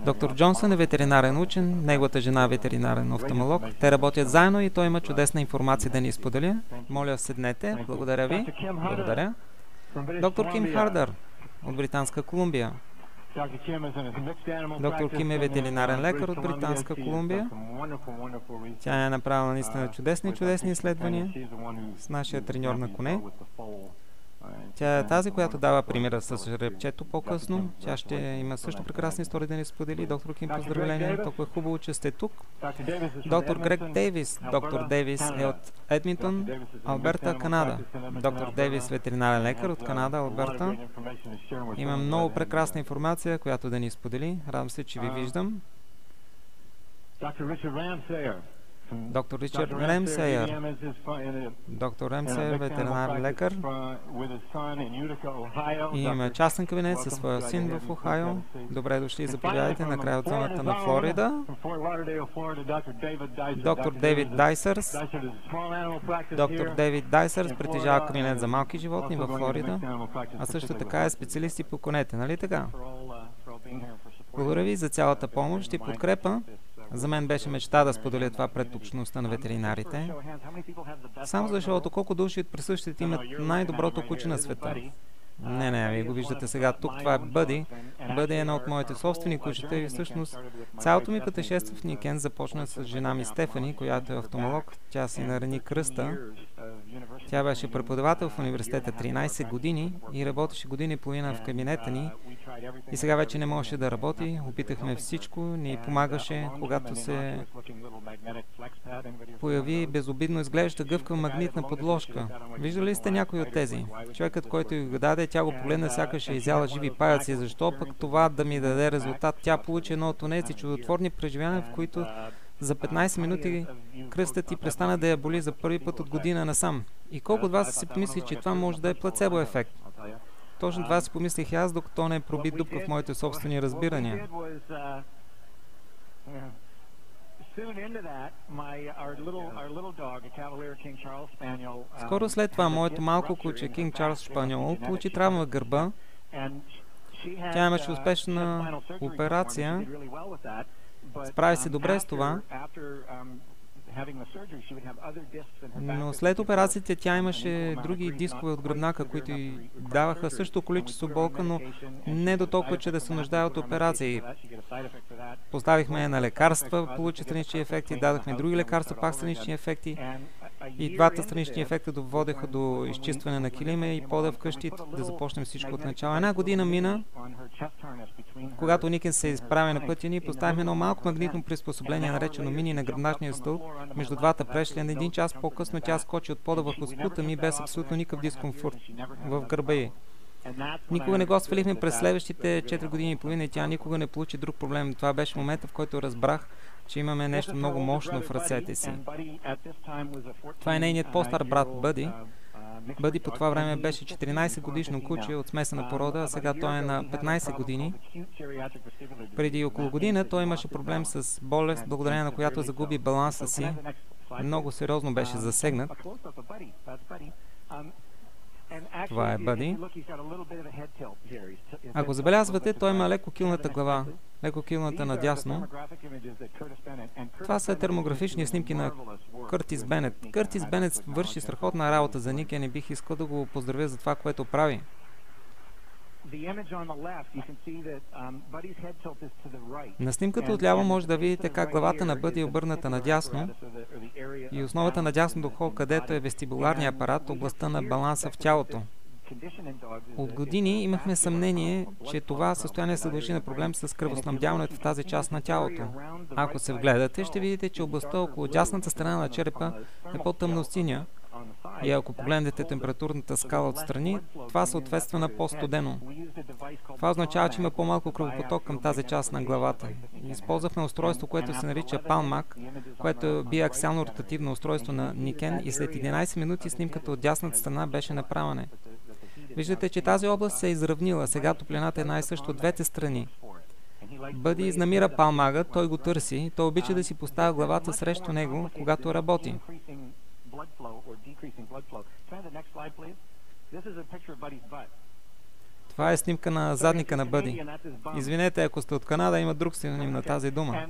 Доктор Джонсън е ветеринарен учен, неговата жена е ветеринарен офталмолог. Те работят заедно и той има чудесна информация да ни споделя. Моля, седнете. Благодаря ви. Благодаря. Доктор Ким Хардър от Британска Колумбия. Доктор Ким е ветеринарен лекар от Британска Колумбия. Тя е направила наистина чудесни изследвания с нашия треньор на коне. Тя е тази, която дава примера с жеребчето по-късно. Тя ще има също прекрасни истории да ни сподели. Доктор Ким, поздравления. Толкова е хубаво, че сте тук. Доктор Грег Дейвис. Доктор Дейвис е от Едминтон, Алберта, Канада. Доктор Дейвис, ветеринарен лекар от Канада, Алберта. Има много прекрасна информация, която да ни сподели. Радвам се, че ви виждам. Доктор Ричард Ремсейер. Доктор Ремсейер, ветеринарен лекар. И има частен кабинет със своя син в Охайо. Добре дошли, заповядайте на края от зоната на Флорида. Доктор Дейвид Дайсърс. Доктор Дейвид Дайсърс притежава кабинет за малки животни в Флорида, а също така е специалист и по конете, нали така? Благодаря ви за цялата помощ и подкрепа. За мен беше мечта да споделя това пред общността на ветеринарите. Само защото колко души от присъщите имат най-доброто куче на света. Не, вие го виждате сега тук. Това е Бъди. Бъди е едно от моите собствени кучета и всъщност цялото ми пътешествие в Никен започна с жена ми Стефани, която е офталмолог. Тя си нарани кръста. Тя беше преподавател в университета 13 години и работеше година и половина в кабинета ни. И сега вече не можеше да работи. Опитахме всичко, ни помагаше, когато се появи безобидно изглеждаща гъвкава магнитна подложка. Виждали сте някой от тези? Човекът, който го даде, тя го погледна, сякаш е изяла живи паяци. Защо пък това да ми даде резултат? Тя получи едно от тези чудотворни преживявания, в които за 15 минути кръстът ти престана да я боли за първи път от година насам. И колко от вас си помисли, че това може да е плацебо ефект? Точно това си помислих аз, докато не проби дупка в моите собствени разбирания. Скоро след това моето малко куче, Кинг Чарлз Шпаньол, получи травма в гърба. Тя имаше успешна операция. Справи се добре с това. Но след операцията тя имаше други дискове от гръбнака, които й даваха също количество болка, но не до толкова, че да се нуждае от операции. Поставихме я на лекарства, получи странични ефекти, дадахме други лекарства, пак странични ефекти. И двата странични ефекта доводеха до изчистване на килима и пода вкъщи да започнем всичко от начало. Една година мина, когато Никен се изправи на пътя ни, поставихме едно малко магнитно приспособление, наречено мини на гръбначния стълб, между двата прешли. На един час по-късно тя скочи от пода върху скута ми без абсолютно никакъв дискомфорт в гърба й. Никога не го свалихме през следващите 4 години и половина и тя никога не получи друг проблем. Това беше момента, в който разбрах, че имаме нещо много мощно в ръцете си. Това е нейният по-стар брат Бъди. Бъди по това време беше 14 годишно куче от смесена порода, а сега той е на 15 години. Преди около година той имаше проблем с болест, благодарение на която загуби баланса си. Много сериозно беше засегнат. Това е Бъди. Ако забелязвате, той има леко килната глава, леко килната надясно. Това са термографични снимки на Къртис Бенет. Къртис Бенет върши страхотна работа за Никен и бих искал да го поздравя за това, което прави. На снимката отляво може да видите как главата на Бъди е обърната надясно и основата надясно до хол, където е вестибуларния апарат, областта на баланса в тялото. От години имахме съмнение, че това състояние се дължи на проблем с кръвоснабдяването в тази част на тялото. Ако се вгледате, ще видите, че областта около дясната страна на черепа е по-тъмносиня и ако погледнете температурната скала отстрани, това съответства на по-студено. Това означава, че има по-малко кръвопоток към тази част на главата. Използвахме устройство, което се нарича PalmMac, което е биаксиално ротативно устройство на Никен и след 11 минути снимката от дясната страна беше направена. Виждате, че тази област се е изравнила. Сега топлината е най-също от двете страни. Бъди изнамира палмага, той го търси, той обича да си поставя главата срещу него, когато работи. Това е снимка на задника на Бъди. Извинете, ако сте от Канада, има друг синоним на тази дума.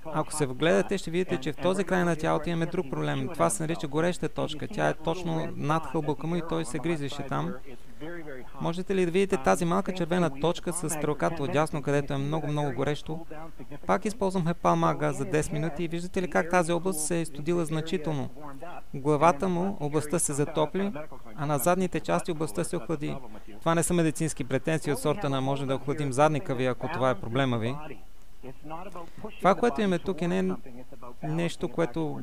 Ако се вгледате, ще видите, че в този край на тялото имаме друг проблем. Това се нарича гореща точка. Тя е точно над хълбока му и той се гризеше там. Можете ли да видите тази малка червена точка с стрелката отдясно, където е много горещо? Пак използваме палмага за 10 минути и виждате ли как тази област се е изстудила значително. Главата му, областта се затопли, а на задните части областта се охлади. Това не са медицински претенции от сорта на може да охладим задника ви, ако това е проблема ви. Това, което имаме тук е нещо, което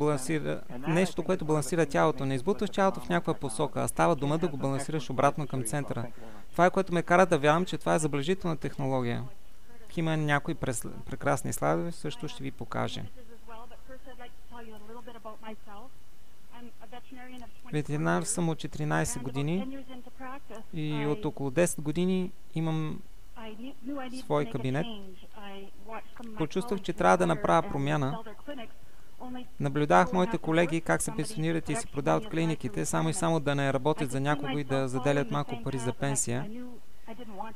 балансира тялото. Не избутваш тялото в някаква посока, а става дума да го балансираш обратно към центъра. Това е, което ме кара да вярвам, че това е забележителна технология. Има някои прекрасни слайдове, също ще ви покажа. Ветеринар съм от 14 години и от около 10 години имам свой кабинет. Почувствах, че трябва да направя промяна. Наблюдавах моите колеги как се пенсионират и си продават клиниките, само и само да не работят за някого и да заделят малко пари за пенсия.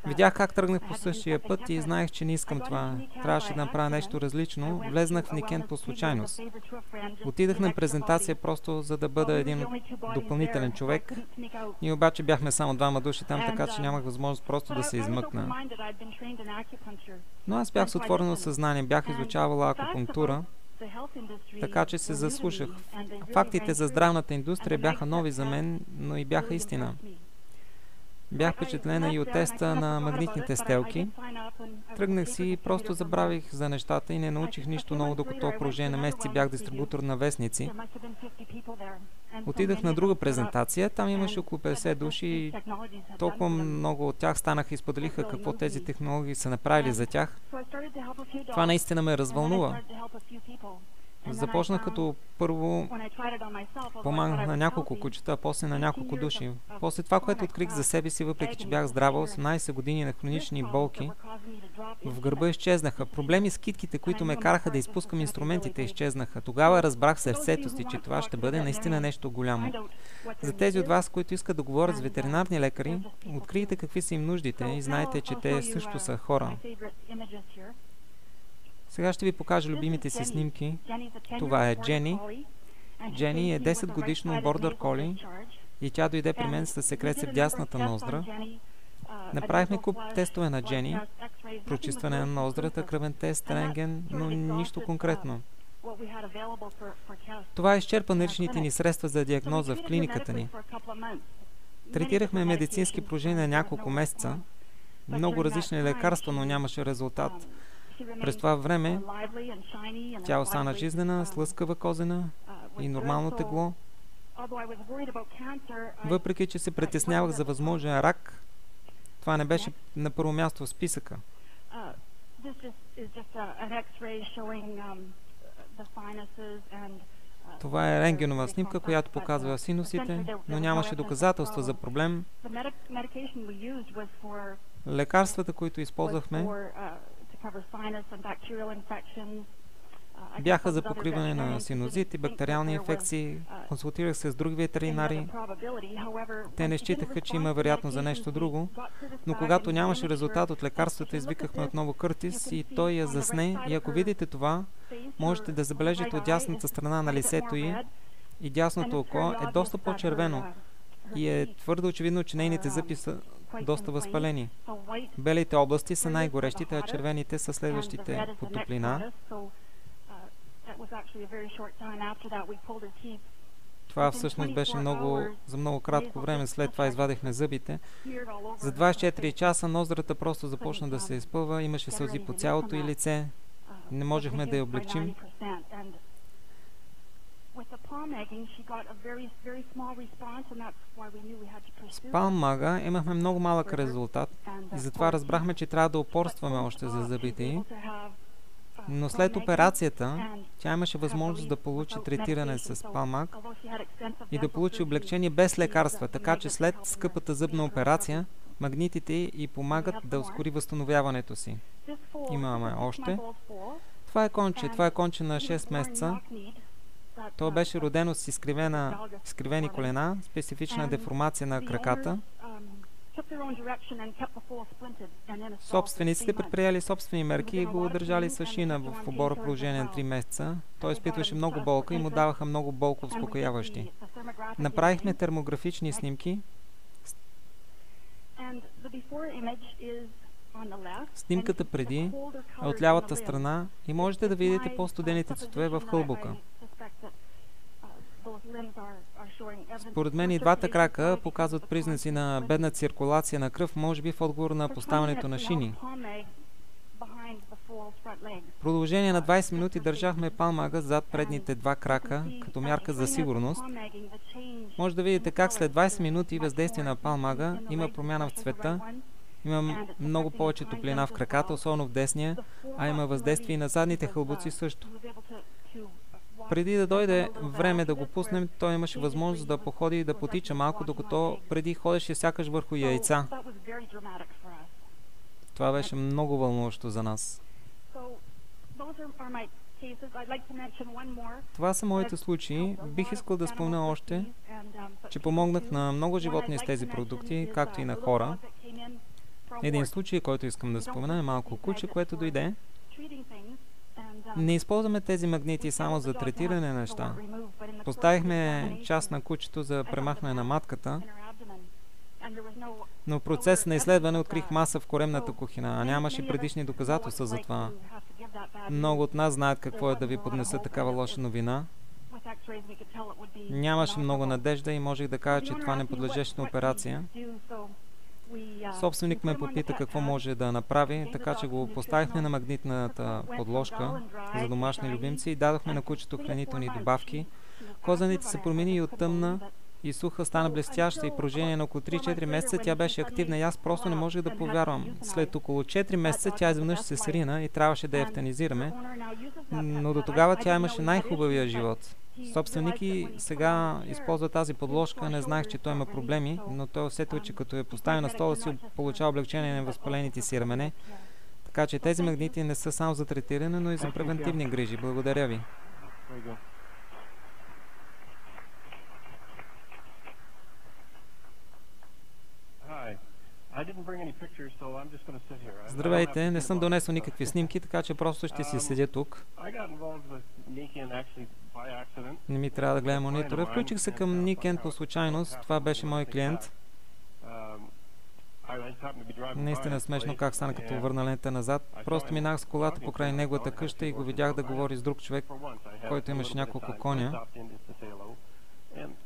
Видях как тръгнах по същия път и знаех, че не искам това. Трябваше да направя нещо различно. Влезнах в Никент по случайност. Отидах на презентация просто за да бъда един допълнителен човек. Ние обаче бяхме само двама души там, така че нямах възможност просто да се измъкна. Но аз бях с отворено съзнание, бях изучавала акупунктура, така че се заслушах. Фактите за здравната индустрия бяха нови за мен, но и бяха истина. Бях впечатлена и от теста на магнитните стелки. Тръгнах си и просто забравих за нещата и не научих нищо ново, докато в продължение на месеци бях дистрибутор на вестници. Отидах на друга презентация, там имаше около 50 души и толкова много от тях станаха и споделиха какво тези технологии са направили за тях. Това наистина ме развълнува. Започнах като първо помагах на няколко кучета, а после на няколко души. После това, което открих за себе си, въпреки че бях здрава, 18 години на хронични болки, в гърба изчезнаха. Проблеми с китките, които ме караха да изпускам инструментите, изчезнаха. Тогава разбрах сърцето си, че това ще бъде наистина нещо голямо. За тези от вас, които искат да говорят с ветеринарни лекари, открийте какви са им нуждите и знайте, че те също са хора. Сега ще ви покажа любимите си снимки. Това е Джени. Джени е 10 годишно бордър коли и тя дойде при мен с секреция в дясната ноздра. Направихме куп тестове на Джени, прочистване на ноздрата, кръвен тест, рентген, но нищо конкретно. Това изчерпа наличните ни средства за диагноза в клиниката ни. Третирахме медицински положения няколко месеца, много различни лекарства, но нямаше резултат. През това време тя остана жизнена, с лъскава козена и нормално тегло. Въпреки че се притеснявах за възможен рак, това не беше на първо място в списъка. Това е рентгенова снимка, която показва синусите, но нямаше доказателства за проблем. Лекарствата, които използвахме, бяха за покриване на синузит и бактериални инфекции. Консултирах се с други ветеринари. Те не считаха, че има вероятност за нещо друго, но когато нямаше резултат от лекарствата, извикахме отново Къртис и той я засне. И ако видите това, можете да забележите от дясната страна на лицето й и дясното око е доста по-червено и е твърдо очевидно, че нейните зъби са доста възпалени. Белите области са най-горещите, а червените са следващите по топлина. Това всъщност беше за много кратко време, след това извадихме зъбите. За 24 часа ноздрата просто започна да се изпълва, имаше сълзи по цялото й лице, не можехме да я облегчим. С палмага имахме много малък резултат и затова разбрахме, че трябва да упорстваме още за зъбите й. Но след операцията тя имаше възможност да получи третиране с палмаг и да получи облегчение без лекарства, така че след скъпата зъбна операция магнитите й помагат да ускори възстановяването си. Имаме още. Това е конче на 6 месеца. То беше родено с изкривени колена, специфична деформация на краката. Собствениците предприели собствени мерки и го държали с шина в обора в продължение на 3 месеца. Той изпитваше много болка и му даваха много болко успокояващи. Направихме термографични снимки. Снимката преди е от лявата страна и можете да видите по-студените цветове в хълбока. Според мен и двата крака показват признаци на бедна циркулация на кръв, може би в отговор на поставянето на шини. В продължение на 20 минути държахме палмага зад предните два крака, като мярка за сигурност. Може да видите как след 20 минути въздействие на палмага има промяна в цвета, има много повече топлина в краката, особено в десния, а има въздействие и на задните хълбоци също. Преди да дойде време да го пуснем, той имаше възможност да походи и да потича малко, докато преди ходеше сякаш върху яйца. Това беше много вълнуващо за нас. Това са моите случаи. Бих искал да спомня още, че помогнах на много животни с тези продукти, както и на хора. Един случай, който искам да спомена, е малко куче, което дойде. Не използваме тези магнити само за третиране на неща. Поставихме част на кучето за премахване на матката, но в процес на изследване открих маса в коремната кухина, а нямаше предишни доказателства за това. Много от нас знаят какво е да ви поднеса такава лоша новина. Нямаше много надежда и можех да кажа, че това не подлежеше на операция. Собственик ме попита какво може да направи, така че го поставихме на магнитната подложка за домашни любимци и дадохме на кучето хранителни добавки. Козаните се промени и от тъмна и суха стана блестяща и в продължение на около 3-4 месеца тя беше активна и аз просто не можех да повярвам. След около 4 месеца тя изведнъж се срина и трябваше да я евтанизираме, но до тогава тя имаше най-хубавия живот. Собственик и сега използва тази подложка, не знаех, че той има проблеми, но той усетил, че като е поставил на стола си, получава облегчение на възпалените си рамене. Така че тези магнити не са само за третиране, но и за превентивни грижи. Благодаря ви. Здравейте, не съм донесъл никакви снимки, така че просто ще си седя тук. Не ми трябва да гледам монитора. Включих се към Niken по случайност. Това беше мой клиент. Наистина смешно как стана като върна лента назад. Просто минах с колата покрай неговата къща и го видях да говори с друг човек, който имаше няколко коня.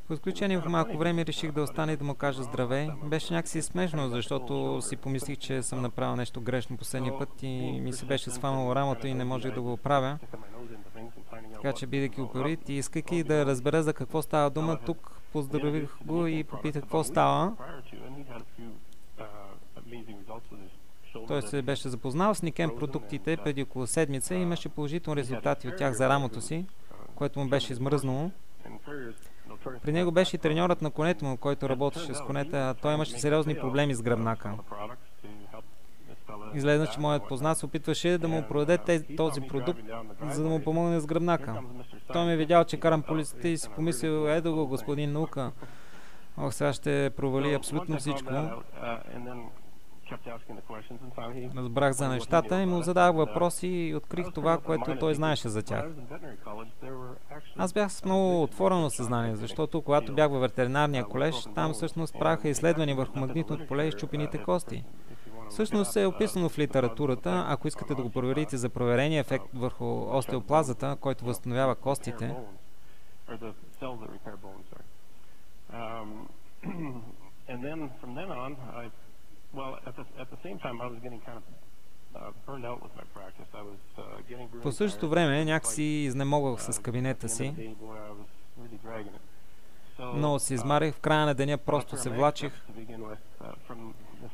По изключение в малко време реших да остана и да му кажа здравей. Беше някакси смешно, защото си помислих, че съм направил нещо грешно последния път и ми се беше сванало рамото и не можех да го оправя. Така че, бидейки упорит и искайки да разбера за какво става дума, тук поздравих го и попитах какво става. Той се беше запознал с Niken продуктите преди около седмица и имаше положителни резултати от тях за рамото си, което му беше измръзнало. При него беше и треньорът на конето му, който работеше с конете, а той имаше сериозни проблеми с гръбнака. Изглежда, че моят познат се опитваше да му продаде този продукт, за да му помогне с гръбнака. Той ме видял, че карам по улицата и си помислил, ето го, господин наука. Ох, сега ще провали абсолютно всичко. Разбрах за нещата и му задавах въпроси и открих това, което той знаеше за тях. Аз бях с много отворено съзнание, защото когато бях във ветеринарния колеж, там всъщност правиха изследвания върху магнитното поле и счупените кости. Всъщност е описано в литературата, ако искате да го проверите за проверения ефект върху остеоплазата, който възстановява костите. По същото време някакси изнемогвах с кабинета си. Много се измарих, в края на деня просто се влачих.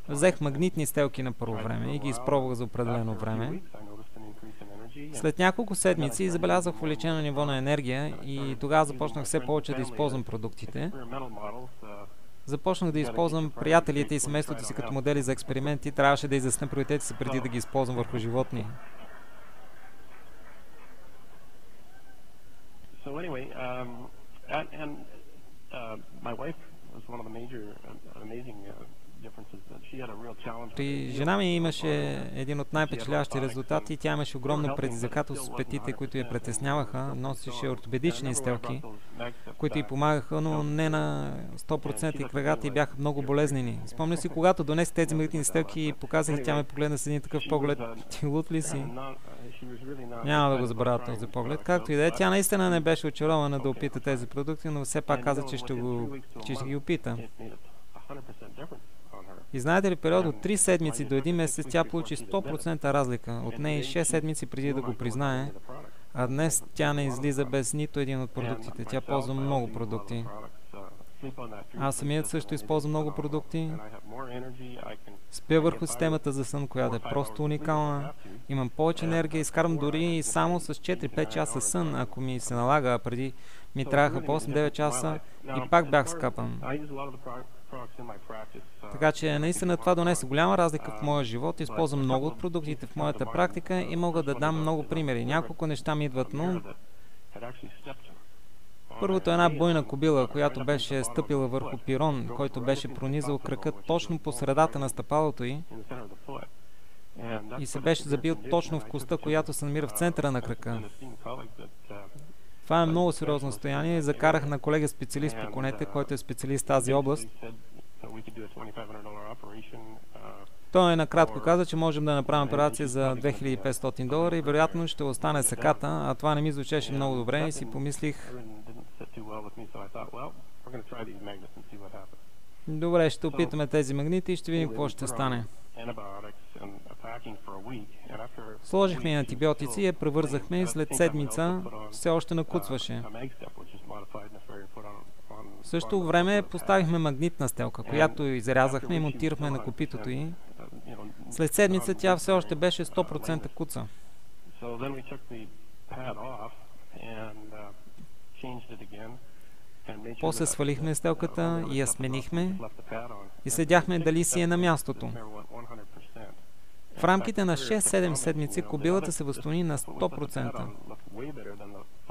Взех магнитни стелки на първо време и ги изпробвах за определено време. След няколко седмици забелязах увеличено ниво на енергия и тогава започнах все повече да използвам продуктите. Започнах да използвам приятелите и семейството си като модели за експерименти. Трябваше да изясня приоритетите си преди да ги използвам върху животни. При жена ми имаше един от най-впечатляващи резултати. Тя имаше огромно предизвикателство с петите, които я притесняваха. Носеше ортопедични изтелки, които й помагаха, но не на 100% и краката й бяха много болезнени. Спомня си, когато донесе тези магнитни изтелки и показах, тя ме погледна с един такъв поглед. Ти луд ли си? Няма да го забравя този поглед. Както и да е, тя наистина не беше очарована да опита тези продукти, но все пак каза, че ще ги опита. И знаете ли, период от 3 седмици до 1 месец тя получи 100% разлика. От нея 6 седмици преди да го признае, а днес тя не излиза без нито един от продуктите. Тя ползва много продукти. Аз самият също използвам много продукти. Спя върху системата за сън, която е просто уникална. Имам повече енергия, изкарвам дори и само с 4-5 часа сън, ако ми се налага, а преди ми трябваха по 8-9 часа и пак бях скапан. Така че наистина това донесе голяма разлика в моя живот. Използвам много от продуктите в моята практика и мога да дам много примери. Няколко неща ми идват, но първото е една бойна кобила, която беше стъпила върху пирон, който беше пронизал кракът точно по средата на стъпалото й и се беше забил точно в костта, която се намира в центъра на крака. Това е много сериозно състояние и закарах на колега специалист по конете, който е специалист в тази област. Той накратко каза, че можем да направим операция за $2500 и вероятно ще остане саката, а това не ми звучеше много добре и си помислих: добре, ще опитаме тези магнити и ще видим какво ще стане. Сложихме и антибиотици и я превързахме и след седмица все още накуцваше. В същото време поставихме магнитна стелка, която изрязахме и монтирахме на копитото й. След седмица тя все още беше 100% куца. После свалихме стелката и я сменихме и следяхме дали си е на мястото. В рамките на 6-7 седмици кобилата се възстанови на 100%.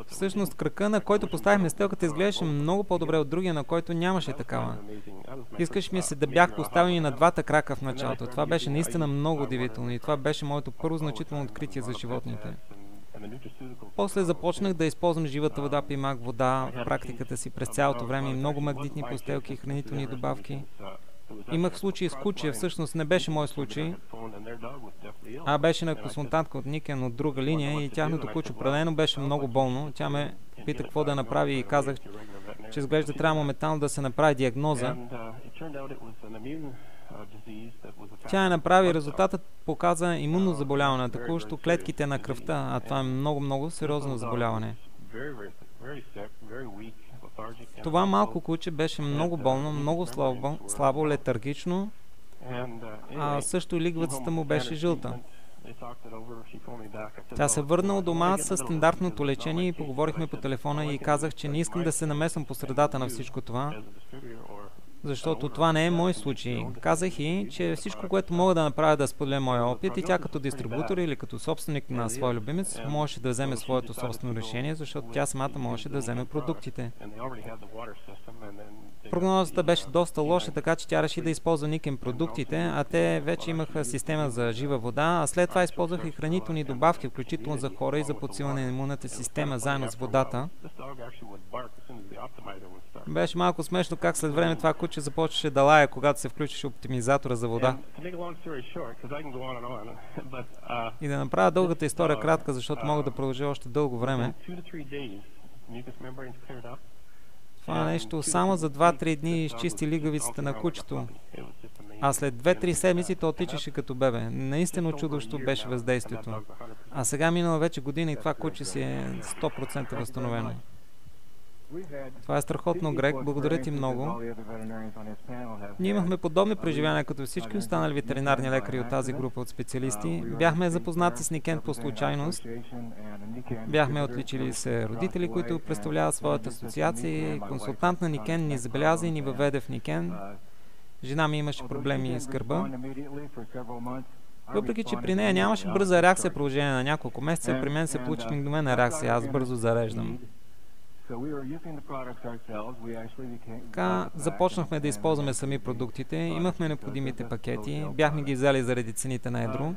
Всъщност крака, на който поставихме стелката, изглеждаше много по-добре от другия, на който нямаше такава. Искаш ми се да бях поставени на двата крака в началото. Това беше наистина много удивително и това беше моето първо значително откритие за животните. После започнах да използвам живата вода, пимак вода в практиката си през цялото време и много магнитни постелки и хранителни добавки. Имах случай с куче, всъщност не беше мой случай, а беше на консултантка от Никен от друга линия и тяхното куче определено беше много болно. Тя ме пита какво да направи и казах, че изглежда трябва моментално да се направи диагноза. Тя я направи, резултатът показа имунно заболяване, атакуващо клетките на кръвта, а това е много сериозно заболяване. Това малко куче беше много болно, много слабо, летаргично, а също лигвицата му беше жълта. Тя се върна у дома с стандартното лечение и поговорихме по телефона и казах, че не искам да се намесвам по средата на всичко това, защото това не е мой случай. Казах и, че всичко, което мога да направя да споделя моя опит и тя като дистрибутор или като собственик на свой любимец можеше да вземе своето собствено решение, защото тя самата можеше да вземе продуктите. Прогнозата беше доста лоша, така че тя реши да използва Никен продуктите, а те вече имаха система за жива вода, а след това използваха и хранителни добавки, включително за хора и за подсилване на имунната система заедно с водата. Беше малко смешно как след време това куче започваше да лае, когато се включеше оптимизатора за вода. И да направя дългата история кратка, защото мога да продължа още дълго време. Това нещо само за 2-3 дни изчисти лигавицата на кучето. А след 2-3 седмици то тичаше като бебе. Наистина чудоващо беше въздействието. А сега минала вече година и това куче си е 100% възстановено. Това е страхотно, Грег. Благодаря ти много. Ние имахме подобни преживявания като всички останали ветеринарни лекари от тази група от специалисти. Бяхме запознати с Никен по случайност. Бяхме отличили се родители, които представляват своята асоциация. Консултант на Никен ни забеляза и ни въведе в Никен. Жена ми имаше проблеми с гърба. Въпреки че при нея нямаше бърза реакция в продължение на няколко месеца, при мен се получи мигновена реакция. Аз бързо зареждам. Така започнахме да използваме сами продуктите, имахме необходимите пакети, бяхме ги взели заради цените на едро.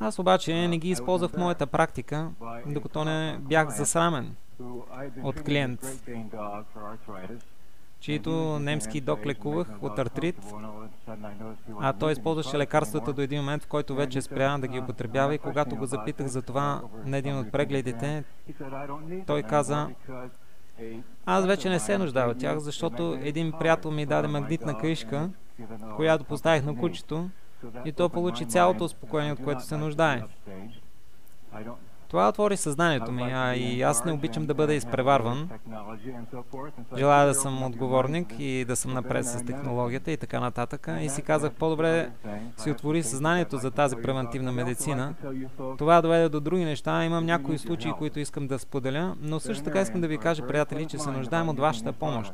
Аз обаче не ги използвах в моята практика, докато не бях засрамен от клиент, чието немски док лекувах от артрит, а той използваше лекарствата до един момент, в който вече спря да ги употребява, и когато го запитах за това на един от прегледите, той каза: аз вече не се нуждая от тях, защото един приятел ми даде магнитна кришка, която поставих на кучето, и то получи цялото успокоение, от което се нуждае. Това отвори съзнанието ми, а и аз не обичам да бъда изпреварван. Желая да съм отговорник и да съм напред с технологията и така нататък. И си казах, по-добре си отвори съзнанието за тази превентивна медицина. Това доведе до други неща. Имам някои случаи, които искам да споделя, но също така искам да ви кажа, приятели, че се нуждаем от вашата помощ.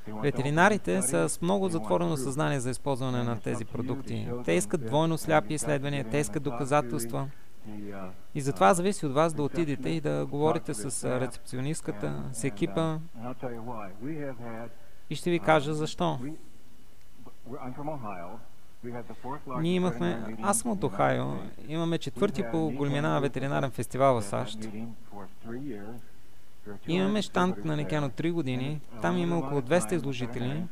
Ветеринарите са с много затворено съзнание за използване на тези продукти. Те искат двойно сляпи изследвания, те искат доказателства. И затова зависи от вас да отидете и да говорите с рецепционистката, с екипа. И ще ви кажа защо. Ние имахме, аз съм от Охайо, имаме 4-ти по големина ветеринарен фестивал в САЩ. Имаме щанд на Никен от 3 години, там има около 200 изложители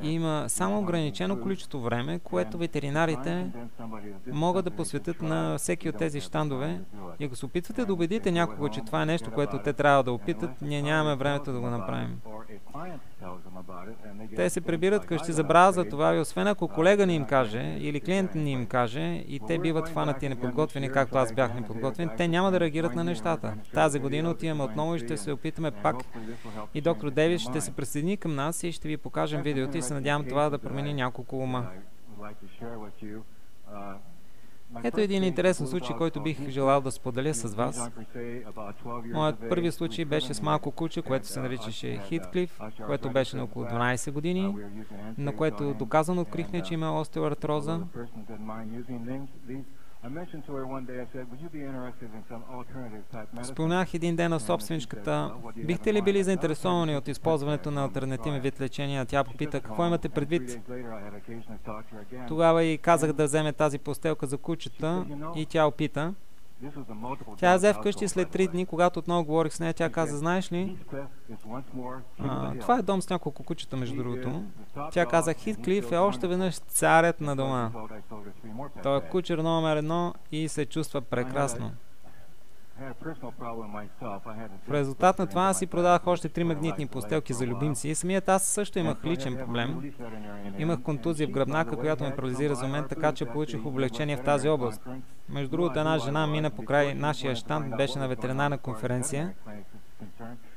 и има само ограничено количество време, което ветеринарите могат да посветят на всеки от тези щандове. И ако се опитвате да убедите някого, че това е нещо, което те трябва да опитат, ние нямаме времето да го направим. Те се прибират къщи, забравят за това, и освен ако колега ни им каже или клиент ни им каже и те биват хванати и неподготвени, както аз бях неподготвен, те няма да реагират на нещата. Тази година отиваме отново и ще се опитаме пак, и доктор Дейвис ще се присъедини към нас и ще ви покажем видеото, и се надявам това да промени няколко ума. Ето един интересен случай, който бих желал да споделя с вас. Моят първи случай беше с малко куче, което се наричаше Хитклиф, което беше на около 12 години, на което доказано открихме, че има остеоартроза. Спомнях един ден на собственичката: бихте ли били заинтересовани от използването на алтернативен вид лечение? Тя попита: какво имате предвид? Тогава и казах да вземе тази постелка за кучета и тя опита. Тя я взе вкъщи след 3 дни, когато отново говорих с нея, тя каза: знаеш ли, това е дом с няколко кучета, между другото. Тя каза: Хитклиф е още веднъж царят на дома. Той е кучер номер 1 и се чувства прекрасно. В резултат на това аз си продавах още 3 магнитни постелки за любимци. И самият аз също имах личен проблем. Имах контузия в гръбнака, която ме парализира за момент, така че получих облегчение в тази област. Между другото, една жена мина покрай нашия щанд, беше на ветеринарна конференция.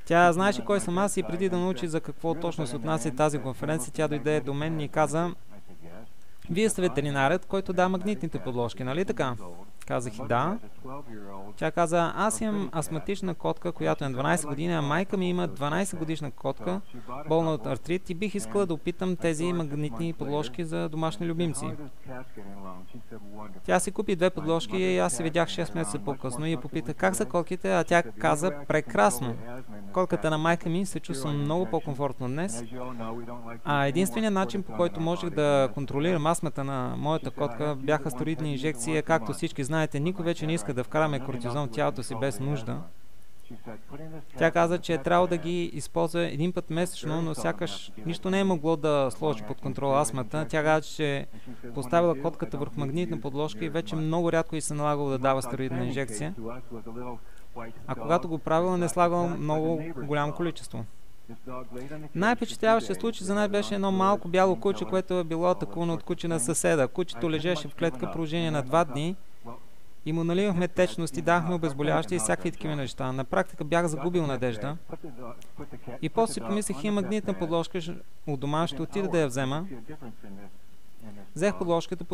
Тя знаеше кой съм аз и преди да научи за какво точно се отнася тази конференция, тя дойде до мен и каза: вие сте ветеринарът, който дава магнитните подложки, нали така? Казах и да. Тя каза: аз имам астматична котка, която е на 12 години, а майка ми има 12 годишна котка, болна от артрит, и бих искала да опитам тези магнитни подложки за домашни любимци. Тя си купи 2 подложки и аз се видях 6 месеца по-късно и я попитах как са котките, а тя каза: прекрасно. Котката на майка ми се чувства много по-комфортно днес. А единственият начин, по който можех да контролирам астмата на моята котка, бяха стероидни инжекции. Както всички знаете, никой вече не иска да вкараме кортизон в тялото си без нужда. Тя каза, че е трябвало да ги използва един път месечно, но сякаш нищо не е могло да сложи под контрол астмата. Тя каза, че поставила котката върху магнитна подложка и вече много рядко й се налагало да дава стероидна инжекция. А когато го правила, не слагала много голямо количество. Най-впечатляващия случай за нас беше едно малко бяло куче, което е било атакувано от куче на съседа. Кучето лежеше в клетка в продължение на 2 дни и му наливахме течности, дахме обезболяващи и всякакви такива неща. На практика бях загубил надежда. И после си помислих: и магнитна подложка от дома, ще отида да я взема. Взех подложката,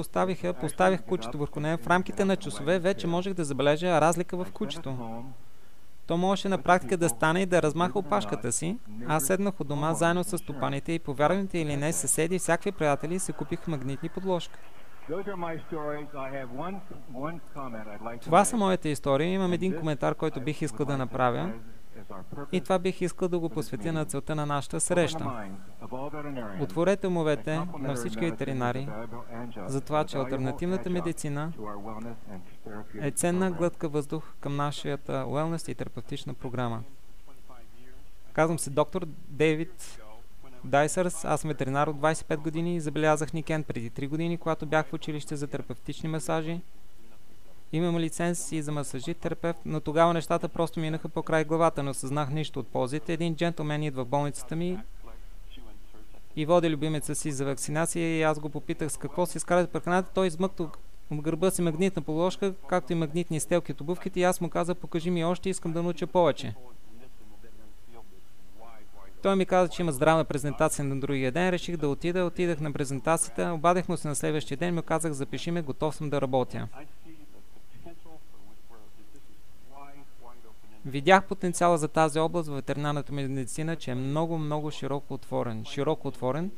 поставих кучето върху нея. В рамките на часове вече можех да забележа разлика в кучето. То можеше на практика да стане и да размаха опашката си. Аз седнах от дома заедно с стопаните и, повярвайте или не, съседи и всякакви приятели се купих магнитни подложки. Това са моите истории. Имам един коментар, който бих искал да направя. И това бих искал да го посветя на целта на нашата среща. Отворете умовете на всички ветеринари за това, че алтернативната медицина е ценна глътка въздух към нашата уелнес и терапевтична програма. Казвам се доктор Дейвид Дайсърс, аз съм ветеринар от 25 години и забелязах Никен преди 3 години, когато бях в училище за терапевтични масажи. Имам лиценз и за масажист терапевт, но тогава нещата просто минаха по край главата, не осъзнах нищо от ползите. Един джентлмен идва в болницата ми и води любимеца си за вакцинация и аз го попитах с какво си изкарате прехраната. Той измъкта от гърба си магнитна подложка, както и магнитни стелки от обувките и аз му казах, покажи ми още, искам да науча повече. Той ми каза, че има здравна презентация на другия ден, реших да отидах на презентацията, обадих му се на следващия ден и му казах, запиши ме, готов съм да работя. Видях потенциала за тази област в ветеринарната медицина, че е много широко отворен.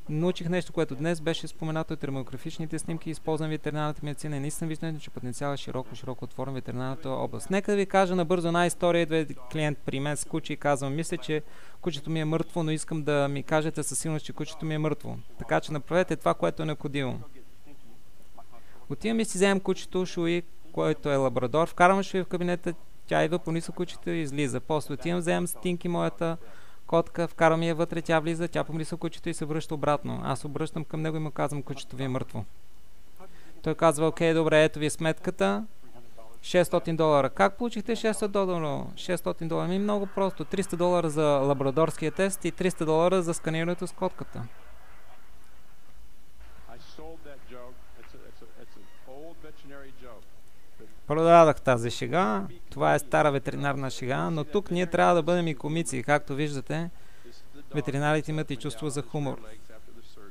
Научих нещо, което днес беше споменато от термографичните снимки, използвам ветеринарната медицина и наистина виждам, че потенциал е широко отворен в ветеринарната област. Нека да ви кажа набързо една история. Идва клиент при мен с куче и казвам, мисля, че кучето ми е мъртво, но искам да ми кажете със сигурност, че кучето ми е мъртво. Така че направете това, което е необходимо. Отивам и си вземем кучето Шуи, който е лабрадор, вкарвам Шуи в кабинета, тя идва, понисва кучето и излиза. После отивам, вземам Стинки, моята котка, вкарвам я вътре, тя влиза, тя помисля кучето и се връща обратно. Аз обръщам към него и му казвам, кучето ви е мъртво. Той казва, окей, добре, ето ви е сметката, $600. Как получихте $600? $600? Ми много просто. $300 за лабрадорския тест и $300 за сканирането с котката. Продадах тази шега. Това е стара ветеринарна шега, но тук ние трябва да бъдем и комици. Както виждате, ветеринарите имат и чувство за хумор.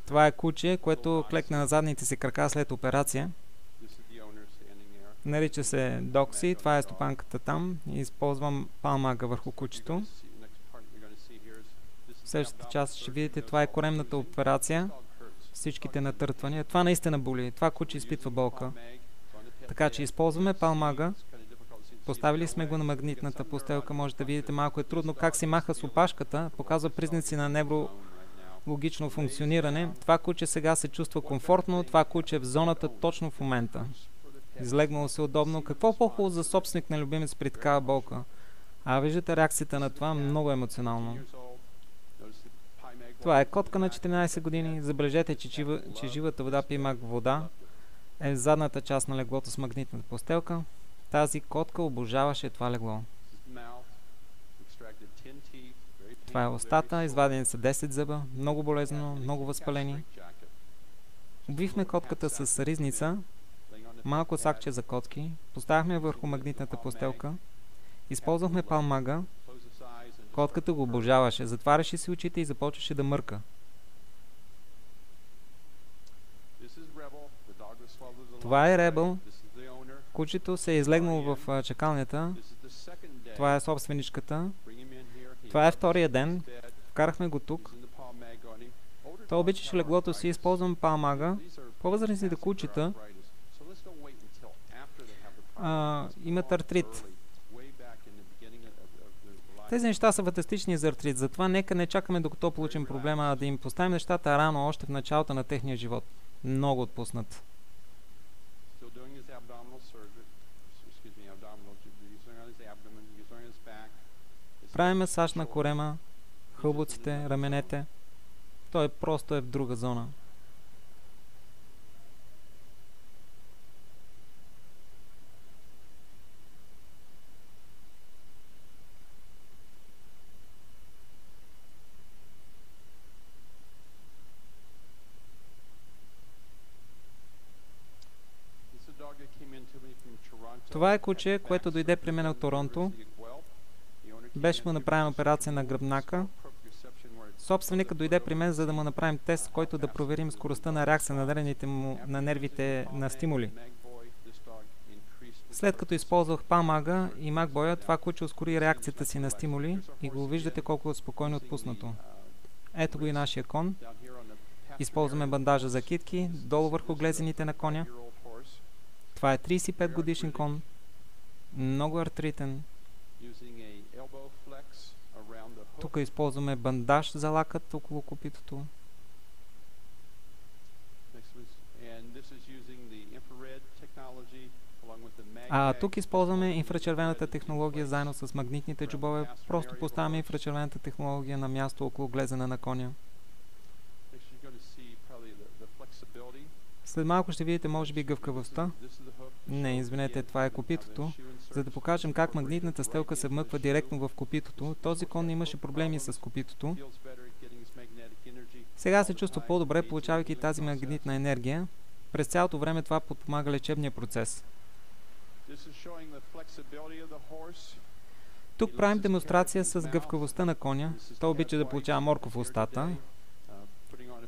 Това е куче, което клекне на задните си крака след операция. Нарича се Докси. Това е стопанката там. Използвам палмага върху кучето. В следващата част ще видите, това е коремната операция. Всичките натъртвания. Това наистина боли. Това куче изпитва болка. Така че използваме палмага. Поставили сме го на магнитната постелка. Може да видите, малко е трудно как се маха с опашката. Показва признаци на неврологично функциониране. Това куче сега се чувства комфортно. Това куче е в зоната точно в момента. Излегнало се удобно. Какво по-хубаво за собственик на любимец при такава болка? Виждате реакцията на това, много емоционално. Това е котка на 14 години. Забележете, че живата вода пимак вода е в задната част на леглото с магнитната постелка. Тази котка обожаваше това легло. Това е устата, извадени са 10 зъба, много болезнено, много възпалени. Обвихме котката с ризница, малко сакче за котки, поставяхме върху магнитната постелка, използвахме палмага, котката го обожаваше, затваряше си очите и започваше да мърка. Това е Ребъл. Кучето се е излегнало в чакалнята. Това е собственичката. Това е втория ден. Вкарахме го тук. Той обичаше леглото си. Използвам палмага. По-възрастните кучета имат артрит. Тези неща са фантастични за артрит. Затова нека не чакаме докато получим проблема, а да им поставим нещата рано, още в началото на техния живот. Много отпуснат. Правим масаж на корема, хълбоците, раменете. Той просто е в друга зона. Това е куче, което дойде при мен от Торонто. Беше му направена операция на гръбнака. Собственикът дойде при мен, за да му направим тест, който да проверим скоростта на реакция на нервите на стимули. След като използвах палмага и макбоя, това куче ускори реакцията си на стимули и го виждате колко е спокойно отпуснато. Ето го и нашия кон. използваме бандажа за китки, долу върху глезените на коня. Това е 35 годишен кон, много артритен. Тук използваме бандаж за лакът около копитото. Тук използваме инфрачервената технология заедно с магнитните джобове. Просто поставяме инфрачервената технология на място около глезена на коня. След малко ще видите, може би, гъвкавостта. Не, извинете, това е копитото. За да покажем как магнитната стелка се вмъква директно в копитото. Този кон имаше проблеми с копитото. Сега се чувства по-добре, получавайки тази магнитна енергия. През цялото време това подпомага лечебния процес. Тук правим демонстрация с гъвкавостта на коня. Той обича да получава морков в устата.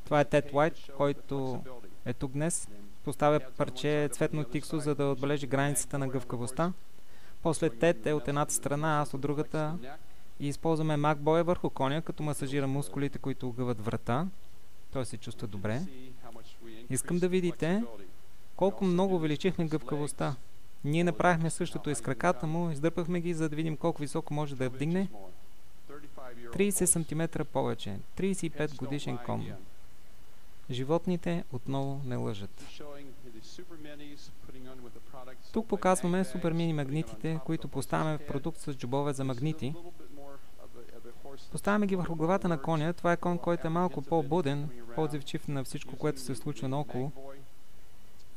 Това е Тед Уайт, който е тук днес. Поставя парче цветно тиксо, за да отбележи границата на гъвкавостта. После Тед е от едната страна, аз от другата. И използваме макбоя върху коня, като масажира мускулите, които огъват врата. Той се чувства добре. Искам да видите колко много увеличихме гъвкавостта. Ние направихме същото и с краката му, издърпахме ги, за да видим колко високо може да я вдигне. 30 см повече. 35 годишен кон. Животните отново не лъжат. Тук показваме супер мини магнитите, които поставяме в продукт с джобове за магнити. Поставяме ги върху главата на коня. Това е кон, който е малко по-буден, по-отзивчив на всичко, което се случва наоколо.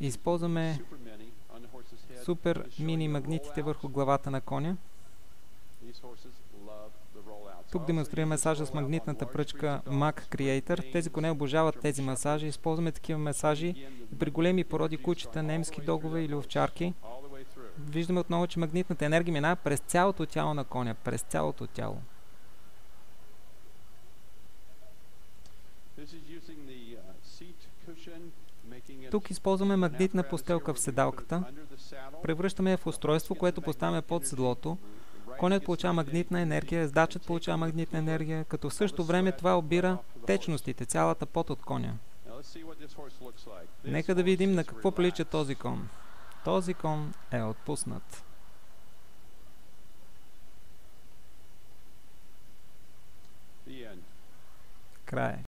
Използваме супер мини магнитите върху главата на коня. Тук демонстрираме масажа с магнитната пръчка Mac Creator. Тези коне обожават тези масажи. Използваме такива масажи и при големи породи кучета, немски догове или овчарки. Виждаме отново, че магнитната енергия минава през цялото тяло на коня. През цялото тяло. Тук използваме магнитна постелка в седалката. Превръщаме я в устройство, което поставяме под седлото. Конят получава магнитна енергия, ездачът получава магнитна енергия, като в същото време това обира течностите, цялата пот от коня. Нека да видим на какво прилича този кон. Този кон е отпуснат. Край.